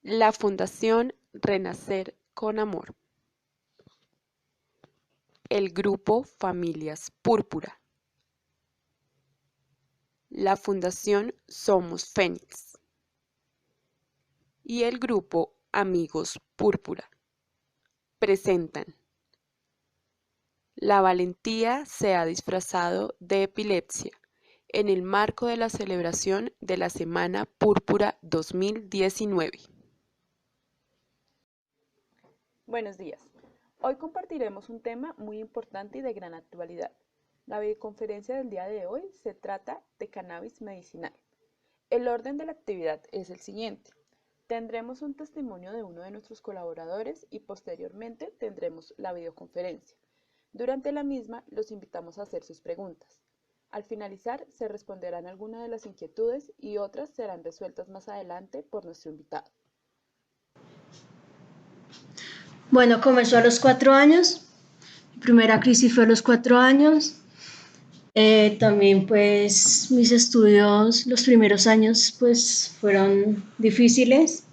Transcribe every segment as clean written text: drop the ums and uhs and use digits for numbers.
La Fundación Renacer con Amor. El Grupo Familias Púrpura. La Fundación Somos Fénix. Y el Grupo Amigos Púrpura. Presentan. La valentía se ha disfrazado de epilepsia en el marco de la celebración de la Semana Púrpura 2019. Buenos días. Hoy compartiremos un tema muy importante y de gran actualidad. La videoconferencia del día de hoy se trata de cannabis medicinal. El orden de la actividad es el siguiente. Tendremos un testimonio de uno de nuestros colaboradores y posteriormente tendremos la videoconferencia. Durante la misma los invitamos a hacer sus preguntas. Al finalizar se responderán algunas de las inquietudes y otras serán resueltas más adelante por nuestro invitado. Bueno, comenzó a los 4 años. Mi primera crisis fue a los 4 años. También pues mis estudios, los primeros años pues fueron difíciles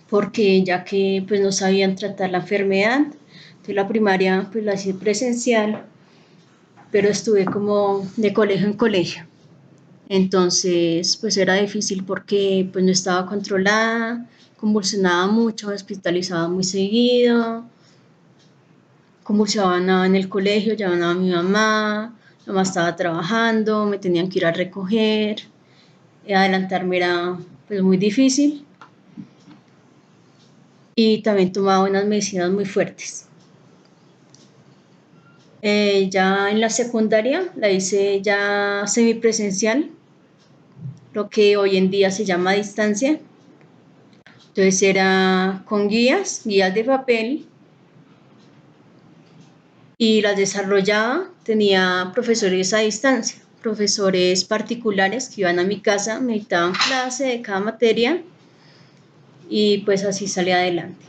porque ya que pues no sabían tratar la enfermedad. Entonces la primaria pues la hice presencial, pero estuve como de colegio en colegio. Entonces pues era difícil porque pues no estaba controlada, convulsionaba mucho, hospitalizaba muy seguido. Convulsionaba en el colegio, llamaban a mi mamá estaba trabajando, me tenían que ir a recoger, adelantarme era pues muy difícil y también tomaba unas medicinas muy fuertes. Ya en la secundaria la hice ya semipresencial, lo que hoy en día se llama a distancia. Entonces era con guías de papel, y las desarrollaba. Tenía profesores a distancia, profesores particulares que iban a mi casa, me dictaban clase de cada materia y pues así salí adelante.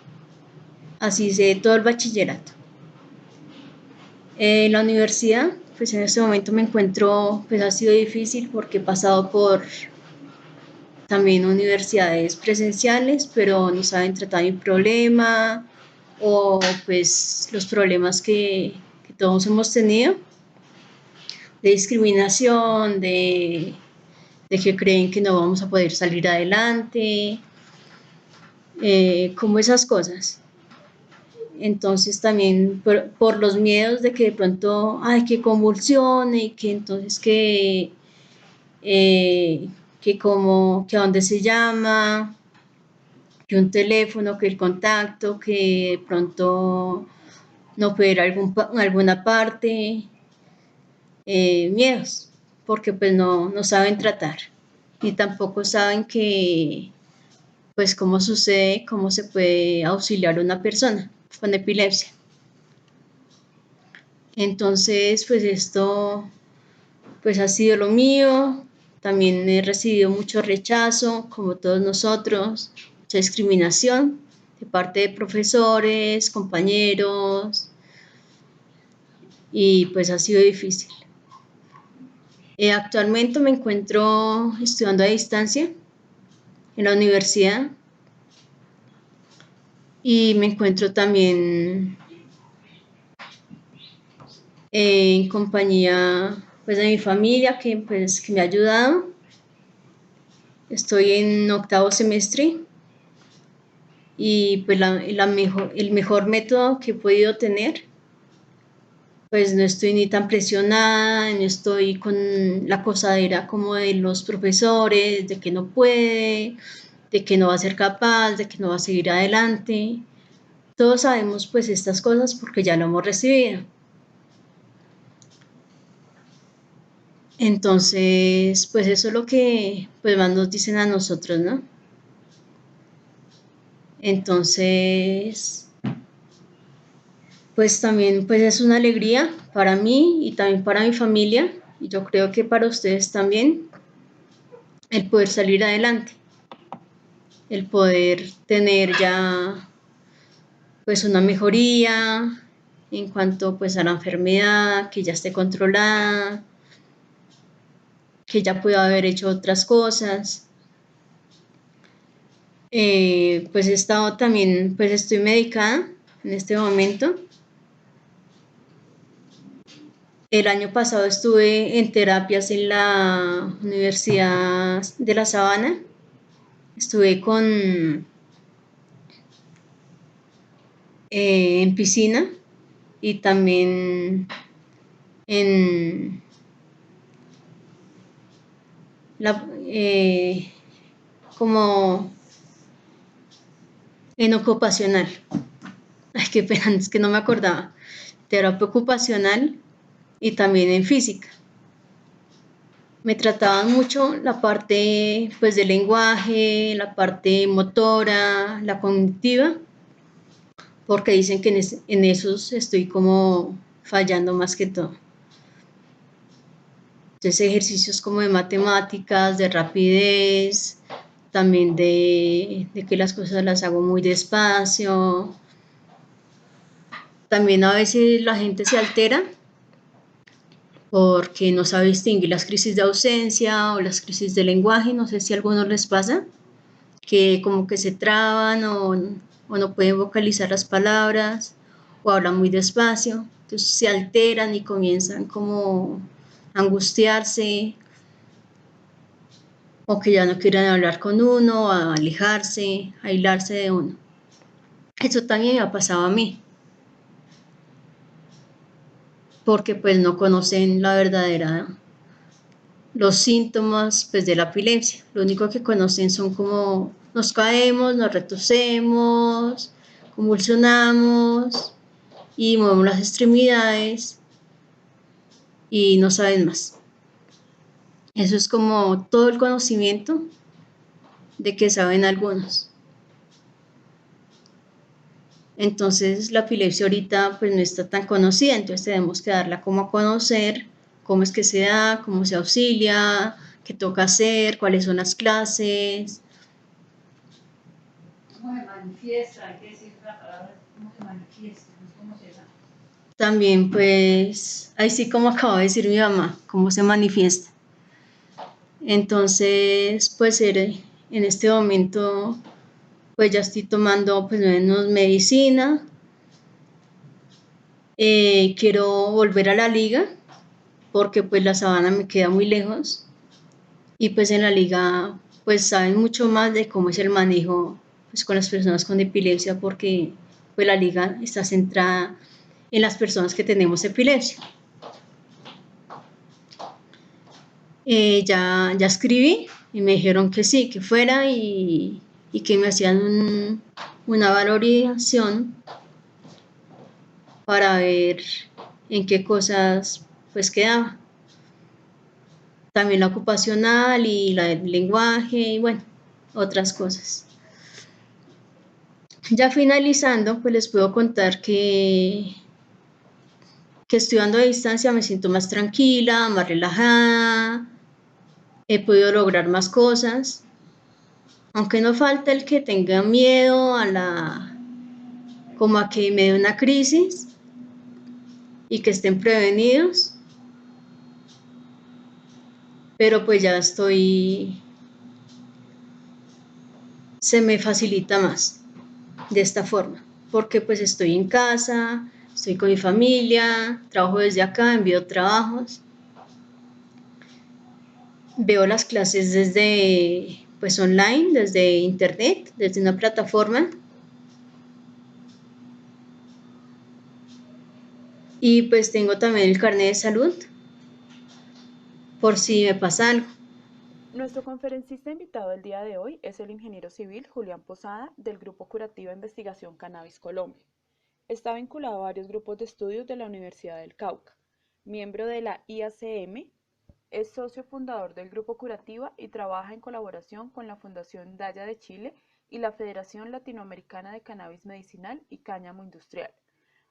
Así hice todo el bachillerato. En la universidad, pues en este momento me encuentro, pues ha sido difícil porque he pasado por también universidades presenciales, pero no saben tratar mi problema o pues los problemas que todos hemos tenido, de discriminación, de que creen que no vamos a poder salir adelante, como esas cosas. Entonces también por los miedos de que de pronto, ay, que convulsione y que entonces que como, que a dónde se llama, que un teléfono, que el contacto, que de pronto no puede ir a alguna parte, miedos, porque pues no saben tratar, ni tampoco saben que, pues cómo sucede, cómo se puede auxiliar a una persona con epilepsia. Entonces, pues esto, pues ha sido lo mío. También he recibido mucho rechazo, como todos nosotros, mucha discriminación de parte de profesores, compañeros, y pues ha sido difícil. Actualmente me encuentro estudiando a distancia en la universidad y me encuentro también en compañía pues de mi familia que me ha ayudado. Estoy en 8º semestre y pues el mejor método que he podido tener, pues no estoy ni tan presionada, no estoy con la cosadera como de los profesores, de que no puede, de que no va a ser capaz, de que no va a seguir adelante. Todos sabemos pues estas cosas porque ya lo hemos recibido. Entonces, pues eso es lo que pues más nos dicen a nosotros, ¿no? Entonces, pues también pues es una alegría para mí y también para mi familia, y yo creo que para ustedes también, el poder salir adelante, el poder tener ya pues una mejoría en cuanto pues a la enfermedad, que ya esté controlada, que ya pueda haber hecho otras cosas. Pues he estado también, pues estoy medicada en este momento. El año pasado estuve en terapias en la Universidad de La Sabana. Estuve en piscina y también en la, como en ocupacional. Ay, qué pena, es que no me acordaba. Terapia ocupacional y también en física. Me trataban mucho la parte pues del lenguaje, la parte motora, la cognitiva, porque dicen que en esos estoy como fallando más que todo. Entonces ejercicios como de matemáticas, de rapidez, también de que las cosas las hago muy despacio. También a veces la gente se altera porque no sabe distinguir las crisis de ausencia o las crisis de lenguaje. No sé si a algunos les pasa, que como que se traban o no pueden vocalizar las palabras o hablan muy despacio. Entonces se alteran y comienzan como a angustiarse o que ya no quieren hablar con uno, a alejarse, a aislarse de uno. Eso también me ha pasado a mí, porque pues no conocen la verdadera, los síntomas pues de la epilepsia. Lo único que conocen son como nos caemos, nos retorcemos, convulsionamos y movemos las extremidades y no saben más. Eso es como todo el conocimiento de que saben algunos. Entonces la epilepsia ahorita pues no está tan conocida, entonces tenemos que darla como a conocer, cómo es que se da, cómo se auxilia, qué toca hacer, cuáles son las clases. ¿Cómo se manifiesta? Hay que decir la palabra, ¿cómo se manifiesta? ¿Cómo se da? También pues, ahí sí como acabo de decir mi mamá, cómo se manifiesta. Entonces pues en este momento pues ya estoy tomando pues menos medicina. Quiero volver a la liga porque pues la Sabana me queda muy lejos y pues en la liga pues saben mucho más de cómo es el manejo pues con las personas con epilepsia, porque pues la liga está centrada en las personas que tenemos epilepsia. Ya escribí y me dijeron que sí, que fuera y que me hacían una valoración para ver en qué cosas pues quedaba. También la ocupacional y la del lenguaje y bueno, otras cosas. Ya finalizando, pues les puedo contar que estudiando a distancia me siento más tranquila, más relajada, he podido lograr más cosas, aunque no falta el que tenga miedo como a que me dé una crisis y que estén prevenidos, pero pues ya se me facilita más de esta forma, porque pues estoy en casa, estoy con mi familia, trabajo desde acá, envío trabajos, veo las clases desde pues online, desde internet, desde una plataforma, y pues tengo también el carnet de salud por si me pasa algo. Nuestro conferencista invitado el día de hoy es el ingeniero civil Julián Posada del Grupo Curativa Investigación Cannabis Colombia. Está vinculado a varios grupos de estudios de la Universidad del Cauca, miembro de la IACM, es socio fundador del Grupo Curativa y trabaja en colaboración con la Fundación Daya de Chile y la Federación Latinoamericana de Cannabis Medicinal y Cáñamo Industrial.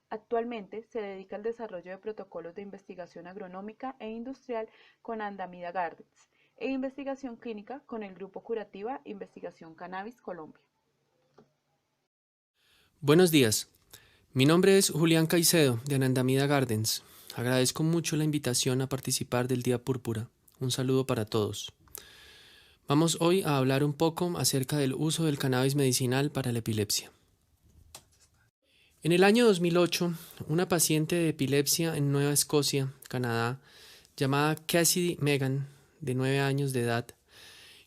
Actualmente se dedica al desarrollo de protocolos de investigación agronómica e industrial con Andamida Gardens e investigación clínica con el Grupo Curativa Investigación Cannabis Colombia. Buenos días, mi nombre es Julián Caicedo de Andamida Gardens. Agradezco mucho la invitación a participar del Día Púrpura. Un saludo para todos. Vamos hoy a hablar un poco acerca del uso del cannabis medicinal para la epilepsia. En el año 2008, una paciente de epilepsia en Nueva Escocia, Canadá, llamada Cassidy Megan, de 9 años de edad,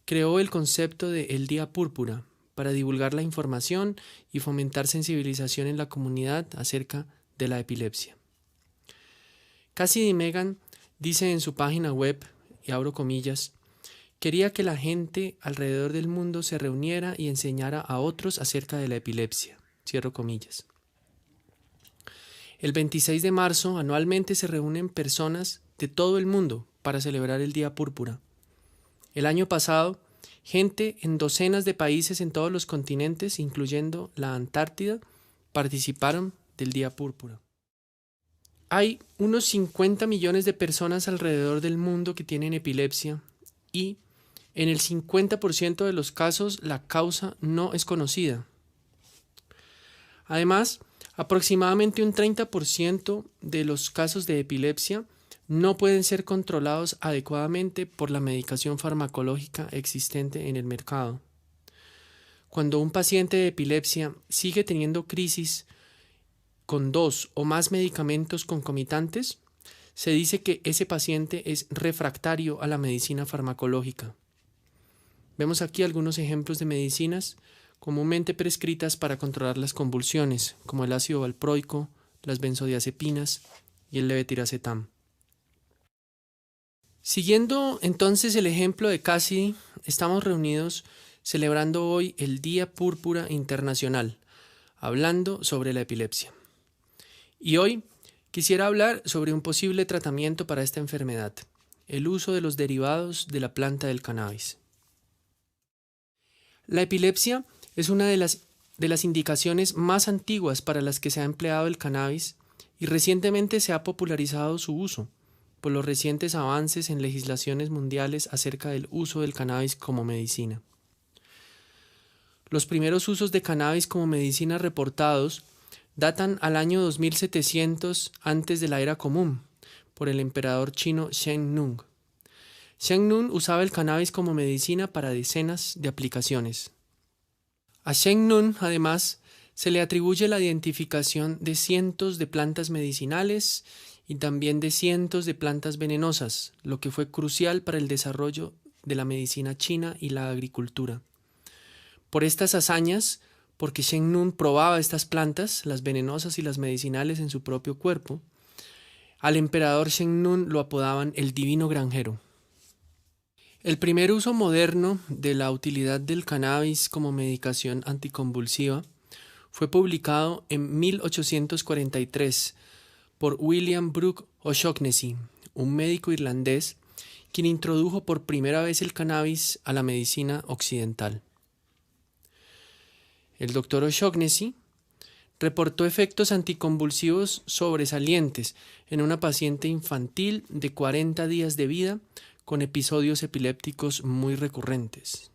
creó el concepto de El Día Púrpura para divulgar la información y fomentar sensibilización en la comunidad acerca de la epilepsia. Cassidy Megan dice en su página web, y abro comillas, quería que la gente alrededor del mundo se reuniera y enseñara a otros acerca de la epilepsia. Cierro comillas. El 26 de marzo anualmente se reúnen personas de todo el mundo para celebrar el Día Púrpura. El año pasado, gente en docenas de países en todos los continentes, incluyendo la Antártida, participaron del Día Púrpura. Hay unos 50 millones de personas alrededor del mundo que tienen epilepsia y en el 50% de los casos la causa no es conocida. Además, aproximadamente un 30% de los casos de epilepsia no pueden ser controlados adecuadamente por la medicación farmacológica existente en el mercado. Cuando un paciente de epilepsia sigue teniendo crisis con 2 o más medicamentos concomitantes, se dice que ese paciente es refractario a la medicina farmacológica. Vemos aquí algunos ejemplos de medicinas comúnmente prescritas para controlar las convulsiones, como el ácido valproico, las benzodiazepinas y el levetiracetam. Siguiendo entonces el ejemplo de Cassidy, estamos reunidos celebrando hoy el Día Púrpura Internacional, hablando sobre la epilepsia. Y hoy quisiera hablar sobre un posible tratamiento para esta enfermedad, el uso de los derivados de la planta del cannabis. La epilepsia es una de las indicaciones más antiguas para las que se ha empleado el cannabis y recientemente se ha popularizado su uso por los recientes avances en legislaciones mundiales acerca del uso del cannabis como medicina. Los primeros usos de cannabis como medicina reportados datan al año 2700 antes de la era común por el emperador chino Zheng Nung. Zheng Nung usaba el cannabis como medicina para decenas de aplicaciones. A Zheng Nung, además, se le atribuye la identificación de cientos de plantas medicinales y también de cientos de plantas venenosas, lo que fue crucial para el desarrollo de la medicina china y la agricultura. Por estas hazañas, porque Zheng Nung probaba estas plantas, las venenosas y las medicinales en su propio cuerpo, al emperador Zheng Nung lo apodaban el Divino Granjero. El primer uso moderno de la utilidad del cannabis como medicación anticonvulsiva fue publicado en 1843 por William Brooke O'Shaughnessy, un médico irlandés, quien introdujo por primera vez el cannabis a la medicina occidental. El doctor O'Shaughnessy reportó efectos anticonvulsivos sobresalientes en una paciente infantil de 40 días de vida con episodios epilépticos muy recurrentes.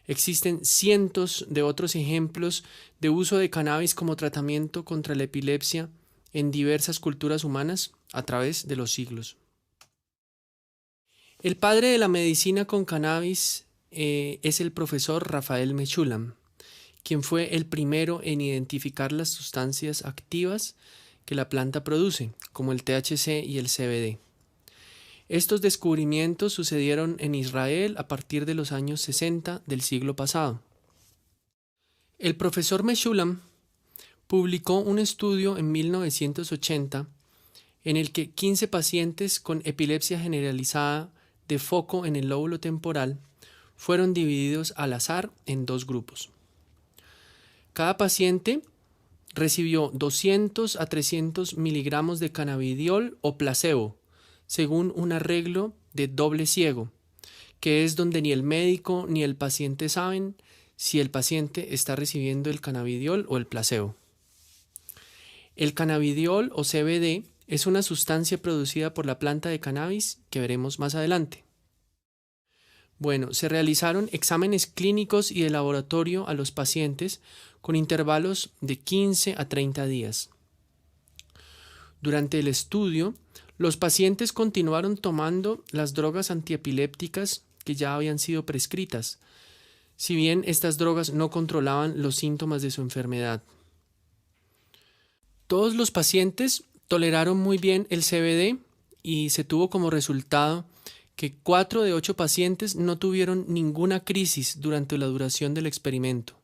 Existen cientos de otros ejemplos de uso de cannabis como tratamiento contra la epilepsia en diversas culturas humanas a través de los siglos. El padre de la medicina con cannabis es el profesor Raphael Mechoulam, quien fue el primero en identificar las sustancias activas que la planta produce, como el THC y el CBD. Estos descubrimientos sucedieron en Israel a partir de los años 60 del siglo pasado. El profesor Mechoulam publicó un estudio en 1980 en el que 15 pacientes con epilepsia generalizada de foco en el lóbulo temporal fueron divididos al azar en 2 grupos. Cada paciente recibió 200 a 300 miligramos de cannabidiol o placebo, según un arreglo de doble ciego, que es donde ni el médico ni el paciente saben si el paciente está recibiendo el cannabidiol o el placebo. El cannabidiol o CBD es una sustancia producida por la planta de cannabis que veremos más adelante. Bueno, se realizaron exámenes clínicos y de laboratorio a los pacientes con intervalos de 15 a 30 días. Durante el estudio, los pacientes continuaron tomando las drogas antiepilépticas que ya habían sido prescritas, si bien estas drogas no controlaban los síntomas de su enfermedad. Todos los pacientes toleraron muy bien el CBD y se tuvo como resultado que 4 de 8 pacientes no tuvieron ninguna crisis durante la duración del experimento.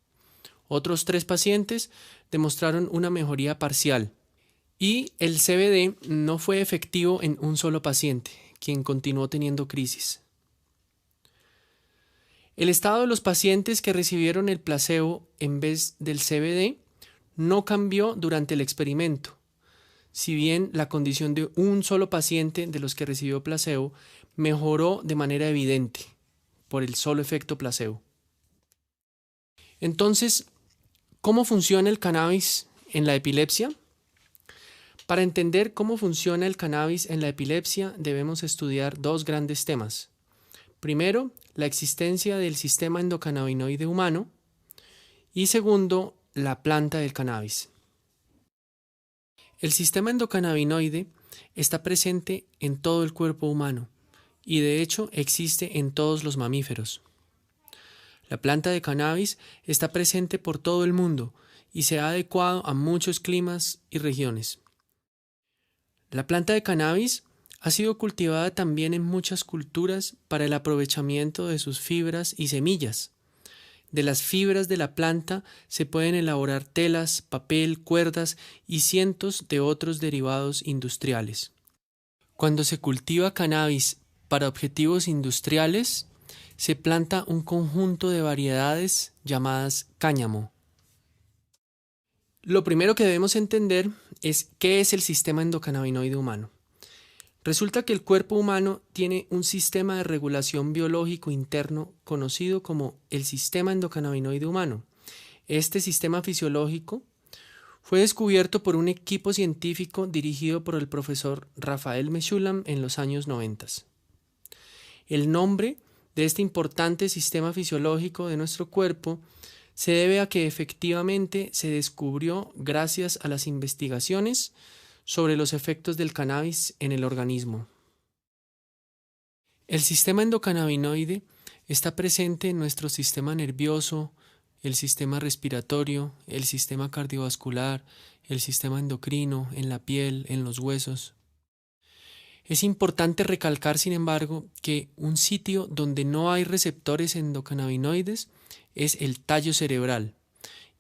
Otros 3 pacientes demostraron una mejoría parcial. Y el CBD no fue efectivo en un solo paciente, quien continuó teniendo crisis. El estado de los pacientes que recibieron el placebo en vez del CBD no cambió durante el experimento, si bien la condición de un solo paciente de los que recibió placebo mejoró de manera evidente por el solo efecto placebo. Entonces, ¿cómo funciona el cannabis en la epilepsia? Para entender cómo funciona el cannabis en la epilepsia debemos estudiar 2 grandes temas. Primero, la existencia del sistema endocannabinoide humano y segundo, la planta del cannabis. El sistema endocannabinoide está presente en todo el cuerpo humano y de hecho existe en todos los mamíferos. La planta de cannabis está presente por todo el mundo y se ha adecuado a muchos climas y regiones. La planta de cannabis ha sido cultivada también en muchas culturas para el aprovechamiento de sus fibras y semillas. De las fibras de la planta se pueden elaborar telas, papel, cuerdas y cientos de otros derivados industriales. Cuando se cultiva cannabis para objetivos industriales, se planta un conjunto de variedades llamadas cáñamo. Lo primero que debemos entender es qué es el sistema endocannabinoide humano. Resulta que el cuerpo humano tiene un sistema de regulación biológico interno conocido como el sistema endocannabinoide humano. Este sistema fisiológico fue descubierto por un equipo científico dirigido por el profesor Raphael Mechoulam en los años 90. El nombre de este importante sistema fisiológico de nuestro cuerpo se debe a que efectivamente se descubrió gracias a las investigaciones sobre los efectos del cannabis en el organismo. El sistema endocannabinoide está presente en nuestro sistema nervioso, el sistema respiratorio, el sistema cardiovascular, el sistema endocrino, en la piel, en los huesos. Es importante recalcar, sin embargo, que un sitio donde no hay receptores endocannabinoides es el tallo cerebral,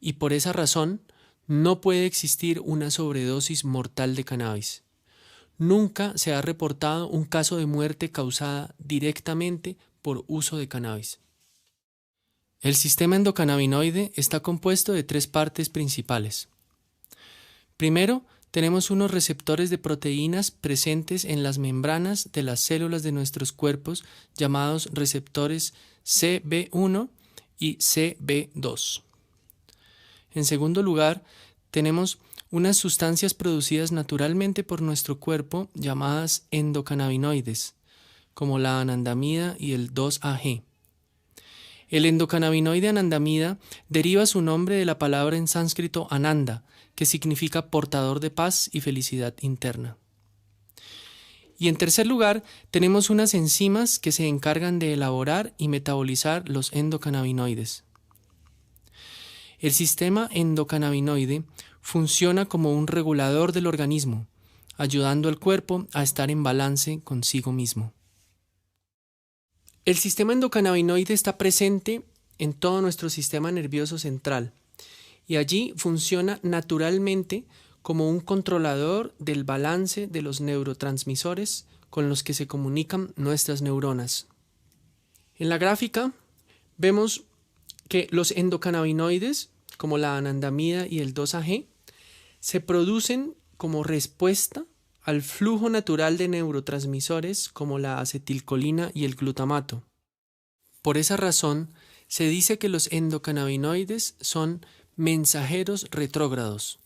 y por esa razón no puede existir una sobredosis mortal de cannabis. Nunca se ha reportado un caso de muerte causada directamente por uso de cannabis. El sistema endocannabinoide está compuesto de 3 partes principales. Primero, tenemos unos receptores de proteínas presentes en las membranas de las células de nuestros cuerpos llamados receptores CB1 y CB2. En segundo lugar, tenemos unas sustancias producidas naturalmente por nuestro cuerpo llamadas endocannabinoides, como la anandamida y el 2-AG. El endocannabinoide anandamida deriva su nombre de la palabra en sánscrito ananda, que significa portador de paz y felicidad interna. Y en tercer lugar, tenemos unas enzimas que se encargan de elaborar y metabolizar los endocannabinoides. El sistema endocannabinoide funciona como un regulador del organismo, ayudando al cuerpo a estar en balance consigo mismo. El sistema endocannabinoide está presente en todo nuestro sistema nervioso central y allí funciona naturalmente como un controlador del balance de los neurotransmisores con los que se comunican nuestras neuronas. En la gráfica vemos que los endocannabinoides, como la anandamida y el 2-AG, se producen como respuesta al flujo natural de neurotransmisores como la acetilcolina y el glutamato. Por esa razón, se dice que los endocannabinoides son mensajeros retrógrados,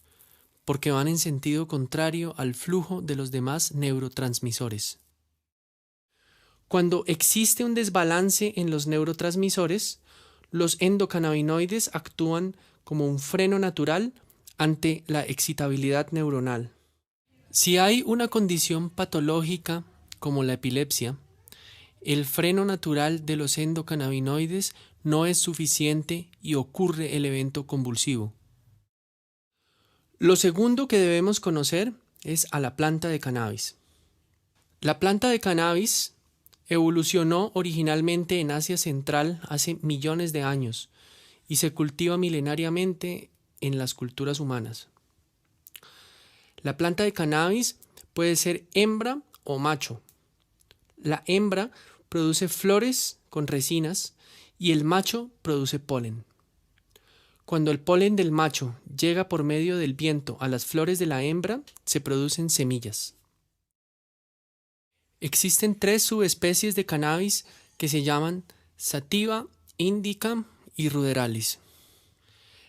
porque van en sentido contrario al flujo de los demás neurotransmisores. Cuando existe un desbalance en los neurotransmisores, los endocannabinoides actúan como un freno natural ante la excitabilidad neuronal. Si hay una condición patológica como la epilepsia, el freno natural de los endocannabinoides no es suficiente y ocurre el evento convulsivo. Lo segundo que debemos conocer es a la planta de cannabis. La planta de cannabis evolucionó originalmente en Asia Central hace millones de años y se cultiva milenariamente en las culturas humanas. La planta de cannabis puede ser hembra o macho. La hembra produce flores con resinas y el macho produce polen. Cuando el polen del macho llega por medio del viento a las flores de la hembra, se producen semillas. Existen 3 subespecies de cannabis que se llaman sativa, indica y ruderalis.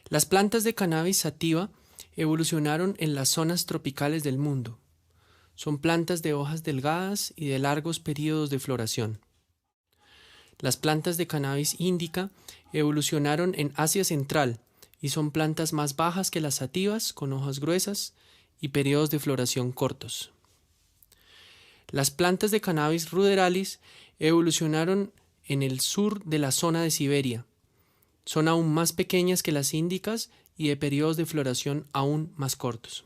Las plantas de cannabis sativa evolucionaron en las zonas tropicales del mundo. Son plantas de hojas delgadas y de largos periodos de floración. Las plantas de cannabis indica evolucionaron en Asia Central y son plantas más bajas que las sativas, con hojas gruesas y periodos de floración cortos. Las plantas de cannabis ruderalis evolucionaron en el sur de la zona de Siberia. Son aún más pequeñas que las índicas y de periodos de floración aún más cortos.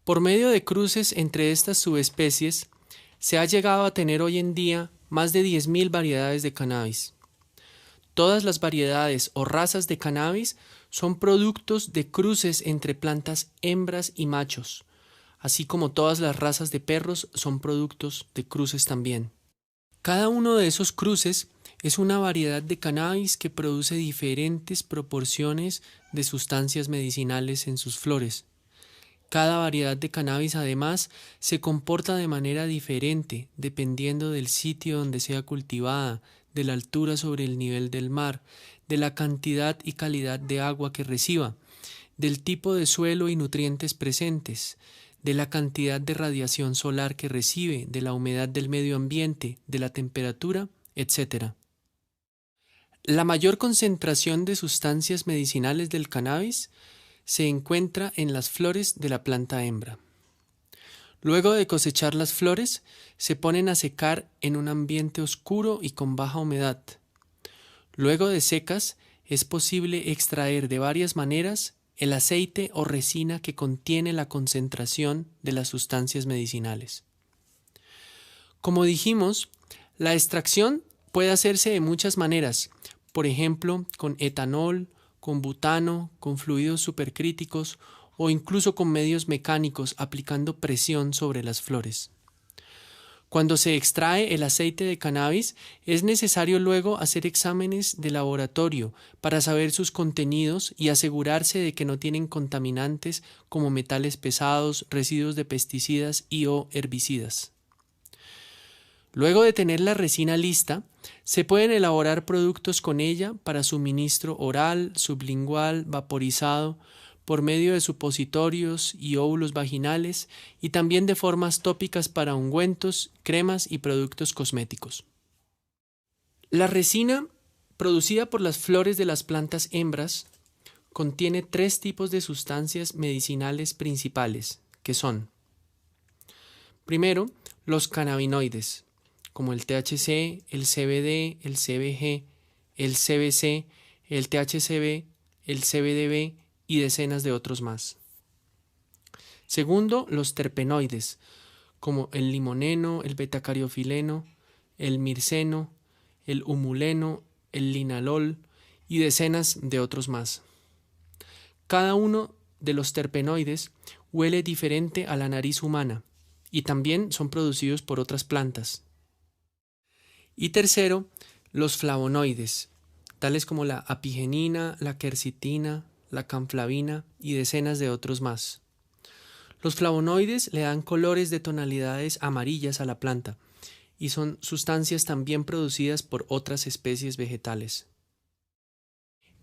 Por medio de cruces entre estas subespecies, se ha llegado a tener hoy en día más de 10.000 variedades de cannabis. Todas las variedades o razas de cannabis son productos de cruces entre plantas hembras y machos, así como todas las razas de perros son productos de cruces también. Cada uno de esos cruces es una variedad de cannabis que produce diferentes proporciones de sustancias medicinales en sus flores. Cada variedad de cannabis además se comporta de manera diferente dependiendo del sitio donde sea cultivada, de la altura sobre el nivel del mar, de la cantidad y calidad de agua que reciba, del tipo de suelo y nutrientes presentes, de la cantidad de radiación solar que recibe, de la humedad del medio ambiente, de la temperatura, etc. La mayor concentración de sustancias medicinales del cannabis se encuentra en las flores de la planta hembra. Luego de cosechar las flores, se ponen a secar en un ambiente oscuro y con baja humedad. Luego de secas, es posible extraer de varias maneras el aceite o resina que contiene la concentración de las sustancias medicinales. Como dijimos, la extracción puede hacerse de muchas maneras, por ejemplo, con etanol, con butano, con fluidos supercríticos o incluso con medios mecánicos aplicando presión sobre las flores. Cuando se extrae el aceite de cannabis, es necesario luego hacer exámenes de laboratorio para saber sus contenidos y asegurarse de que no tienen contaminantes como metales pesados, residuos de pesticidas o herbicidas. Luego de tener la resina lista, se pueden elaborar productos con ella para suministro oral, sublingual, vaporizado, por medio de supositorios y óvulos vaginales y también de formas tópicas para ungüentos, cremas y productos cosméticos. La resina, producida por las flores de las plantas hembras, contiene 3 tipos de sustancias medicinales principales, que son: primero, los cannabinoides, como el THC, el CBD, el CBG, el CBC, el THCV, el CBDV y decenas de otros más. Segundo, los terpenoides, como el limoneno, el betacariofileno, el mirceno, el humuleno, el linalol y decenas de otros más. Cada uno de los terpenoides huele diferente a la nariz humana y también son producidos por otras plantas. Y tercero, los flavonoides, tales como la apigenina, la quercitina, la canflavina y decenas de otros más. Los flavonoides le dan colores de tonalidades amarillas a la planta y son sustancias también producidas por otras especies vegetales.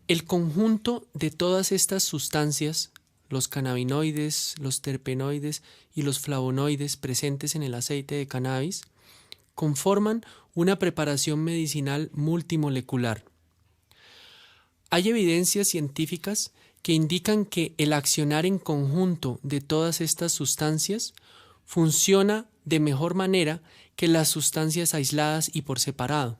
El conjunto de todas estas sustancias, los cannabinoides, los terpenoides y los flavonoides presentes en el aceite de cannabis, conforman una preparación medicinal multimolecular. Hay evidencias científicas que indican que el accionar en conjunto de todas estas sustancias funciona de mejor manera que las sustancias aisladas y por separado.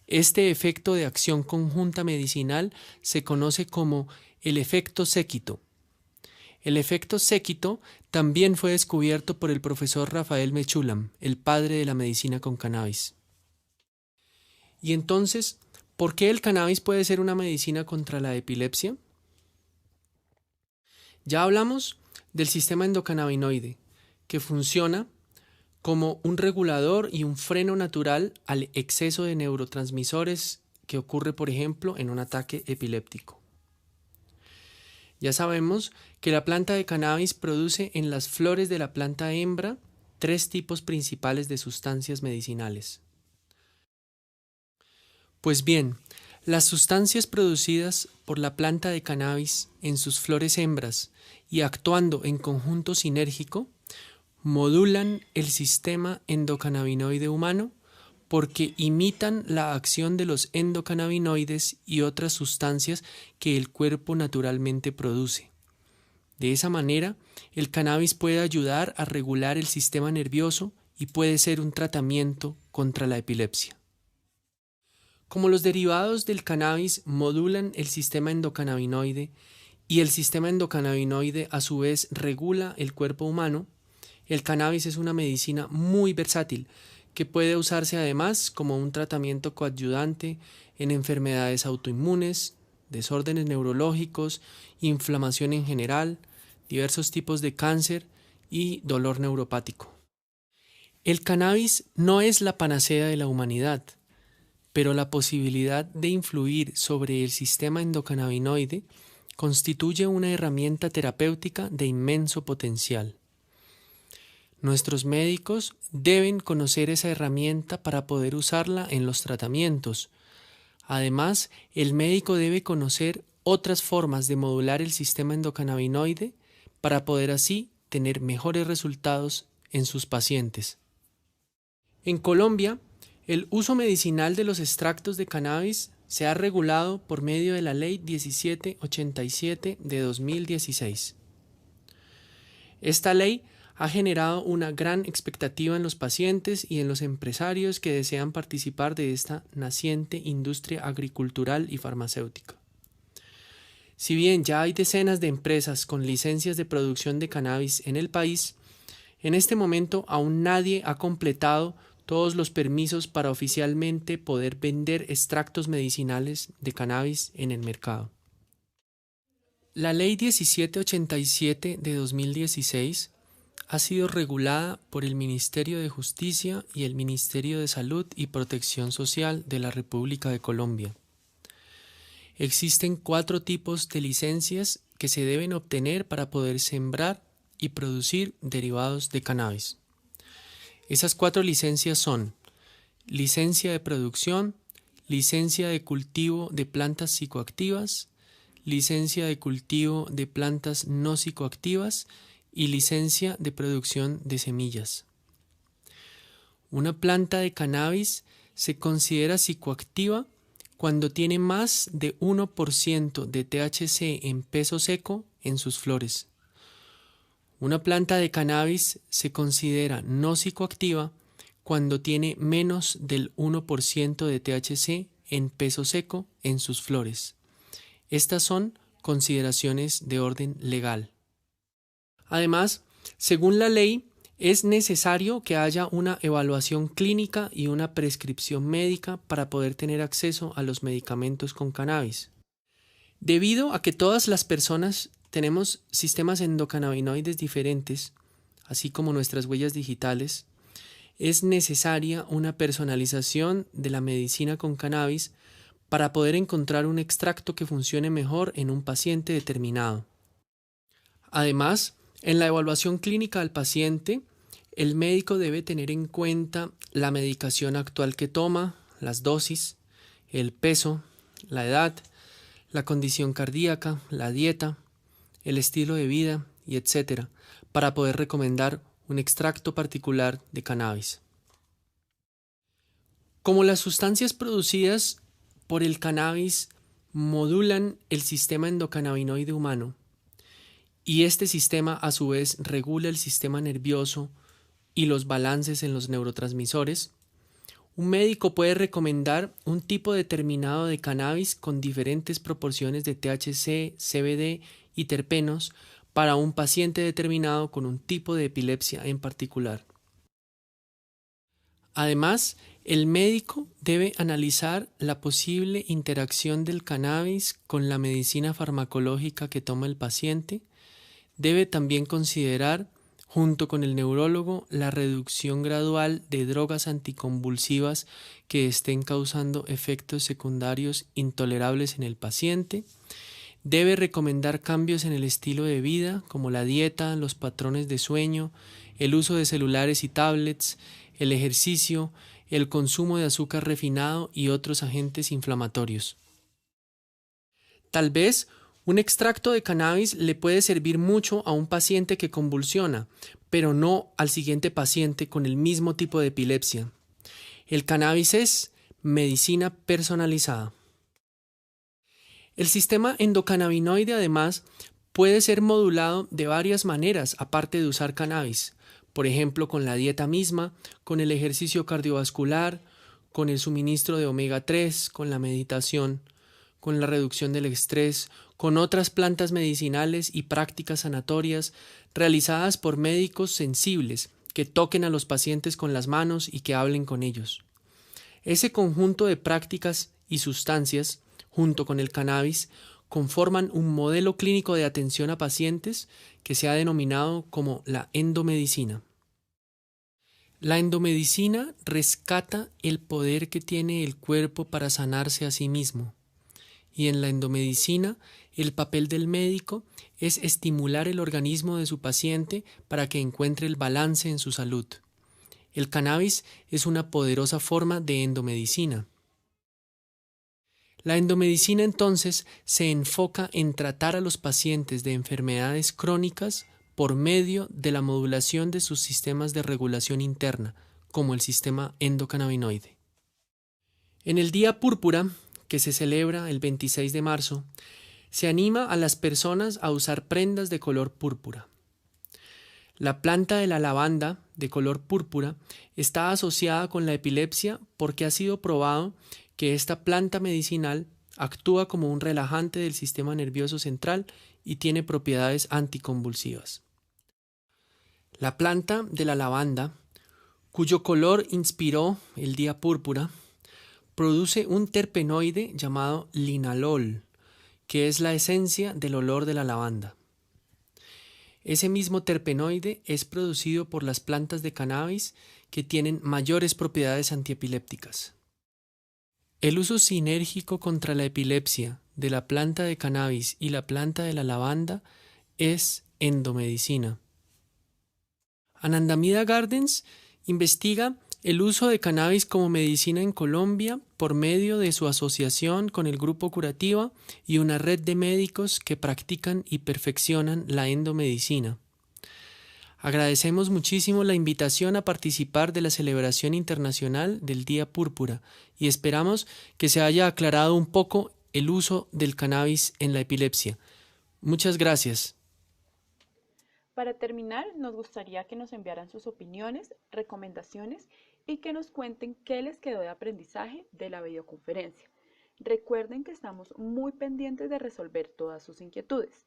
Este efecto de acción conjunta medicinal se conoce como el efecto séquito. El efecto séquito también fue descubierto por el profesor Raphael Mechoulam, el padre de la medicina con cannabis. Y entonces, ¿por qué el cannabis puede ser una medicina contra la epilepsia? Ya hablamos del sistema endocannabinoide, que funciona como un regulador y un freno natural al exceso de neurotransmisores que ocurre, por ejemplo, en un ataque epiléptico. Ya sabemos que la planta de cannabis produce en las flores de la planta hembra 3 tipos principales de sustancias medicinales. Pues bien, las sustancias producidas por la planta de cannabis en sus flores hembras y actuando en conjunto sinérgico modulan el sistema endocannabinoide humano porque imitan la acción de los endocannabinoides y otras sustancias que el cuerpo naturalmente produce. De esa manera, el cannabis puede ayudar a regular el sistema nervioso y puede ser un tratamiento contra la epilepsia. Como los derivados del cannabis modulan el sistema endocannabinoide y el sistema endocannabinoide a su vez regula el cuerpo humano, el cannabis es una medicina muy versátil que puede usarse además como un tratamiento coadyuvante en enfermedades autoinmunes, desórdenes neurológicos, inflamación en general, diversos tipos de cáncer y dolor neuropático. El cannabis no es la panacea de la humanidad, pero la posibilidad de influir sobre el sistema endocannabinoide constituye una herramienta terapéutica de inmenso potencial. Nuestros médicos deben conocer esa herramienta para poder usarla en los tratamientos. Además, el médico debe conocer otras formas de modular el sistema endocannabinoide para poder así tener mejores resultados en sus pacientes. En Colombia, el uso medicinal de los extractos de cannabis se ha regulado por medio de la Ley 1787 de 2016. Esta ley ha generado una gran expectativa en los pacientes y en los empresarios que desean participar de esta naciente industria agricultural y farmacéutica. Si bien ya hay decenas de empresas con licencias de producción de cannabis en el país, en este momento aún nadie ha completado todos los permisos para oficialmente poder vender extractos medicinales de cannabis en el mercado. La Ley 1787 de 2016 ha sido regulada por el Ministerio de Justicia y el Ministerio de Salud y Protección Social de la República de Colombia. Existen 4 tipos de licencias que se deben obtener para poder sembrar y producir derivados de cannabis. Esas 4 licencias son licencia de producción, licencia de cultivo de plantas psicoactivas, licencia de cultivo de plantas no psicoactivas y licencia de producción de semillas. Una planta de cannabis se considera psicoactiva cuando tiene más de 1% de THC en peso seco en sus flores. Una planta de cannabis se considera no psicoactiva cuando tiene menos del 1% de THC en peso seco en sus flores. Estas son consideraciones de orden legal. Además, según la ley, es necesario que haya una evaluación clínica y una prescripción médica para poder tener acceso a los medicamentos con cannabis. Debido a que todas las personas tenemos sistemas endocannabinoides diferentes, así como nuestras huellas digitales, es necesaria una personalización de la medicina con cannabis para poder encontrar un extracto que funcione mejor en un paciente determinado. Además, en la evaluación clínica del paciente, el médico debe tener en cuenta la medicación actual que toma, las dosis, el peso, la edad, la condición cardíaca, la dieta, el estilo de vida y etc., para poder recomendar un extracto particular de cannabis. Como las sustancias producidas por el cannabis modulan el sistema endocannabinoide humano y este sistema a su vez regula el sistema nervioso y los balances en los neurotransmisores, un médico puede recomendar un tipo determinado de cannabis con diferentes proporciones de THC, CBD y terpenos para un paciente determinado con un tipo de epilepsia en particular. Además, el médico debe analizar la posible interacción del cannabis con la medicina farmacológica que toma el paciente. Debe también considerar, junto con el neurólogo, la reducción gradual de drogas anticonvulsivas que estén causando efectos secundarios intolerables en el paciente. Debe recomendar cambios en el estilo de vida, como la dieta, los patrones de sueño, el uso de celulares y tablets, el ejercicio, el consumo de azúcar refinado y otros agentes inflamatorios. Tal vez un extracto de cannabis le puede servir mucho a un paciente que convulsiona, pero no al siguiente paciente con el mismo tipo de epilepsia. El cannabis es medicina personalizada. El sistema endocannabinoide, además, puede ser modulado de varias maneras aparte de usar cannabis. Por ejemplo, con la dieta misma, con el ejercicio cardiovascular, con el suministro de omega 3, con la meditación, con la reducción del estrés, con otras plantas medicinales y prácticas sanatorias realizadas por médicos sensibles que toquen a los pacientes con las manos y que hablen con ellos. Ese conjunto de prácticas y sustancias, junto con el cannabis, conforman un modelo clínico de atención a pacientes que se ha denominado como la endomedicina. La endomedicina rescata el poder que tiene el cuerpo para sanarse a sí mismo. Y en la endomedicina, el papel del médico es estimular el organismo de su paciente para que encuentre el balance en su salud. El cannabis es una poderosa forma de endomedicina. La endomedicina entonces se enfoca en tratar a los pacientes de enfermedades crónicas por medio de la modulación de sus sistemas de regulación interna, como el sistema endocannabinoide. En el Día Púrpura, que se celebra el 26 de marzo, se anima a las personas a usar prendas de color púrpura. La planta de la lavanda de color púrpura está asociada con la epilepsia porque ha sido probado que esta planta medicinal actúa como un relajante del sistema nervioso central y tiene propiedades anticonvulsivas. La planta de la lavanda, cuyo color inspiró el Día Púrpura, produce un terpenoide llamado linalol, que es la esencia del olor de la lavanda. Ese mismo terpenoide es producido por las plantas de cannabis que tienen mayores propiedades antiepilépticas. El uso sinérgico contra la epilepsia de la planta de cannabis y la planta de la lavanda es endomedicina. Anandamida Gardens investiga el uso de cannabis como medicina en Colombia por medio de su asociación con el Grupo Curativa y una red de médicos que practican y perfeccionan la endomedicina. Agradecemos muchísimo la invitación a participar de la celebración internacional del Día Púrpura y esperamos que se haya aclarado un poco el uso del cannabis en la epilepsia. Muchas gracias. Para terminar, nos gustaría que nos enviaran sus opiniones, recomendaciones y que nos cuenten qué les quedó de aprendizaje de la videoconferencia. Recuerden que estamos muy pendientes de resolver todas sus inquietudes.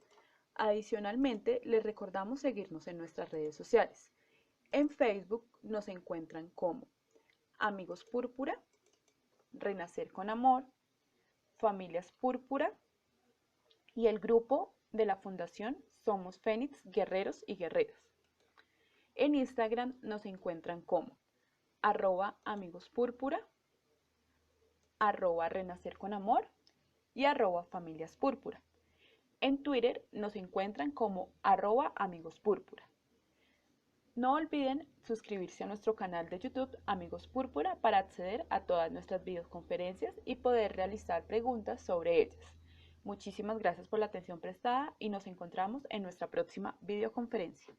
Adicionalmente, les recordamos seguirnos en nuestras redes sociales. En Facebook nos encuentran como Amigos Púrpura, Renacer con Amor, Familias Púrpura y el grupo de la Fundación Somos Fénix Guerreros y Guerreras. En Instagram nos encuentran como @amigospúrpura, @renacerconamor y @familiaspúrpura. En Twitter nos encuentran como @amigospúrpura. No olviden suscribirse a nuestro canal de YouTube Amigos Púrpura para acceder a todas nuestras videoconferencias y poder realizar preguntas sobre ellas. Muchísimas gracias por la atención prestada y nos encontramos en nuestra próxima videoconferencia.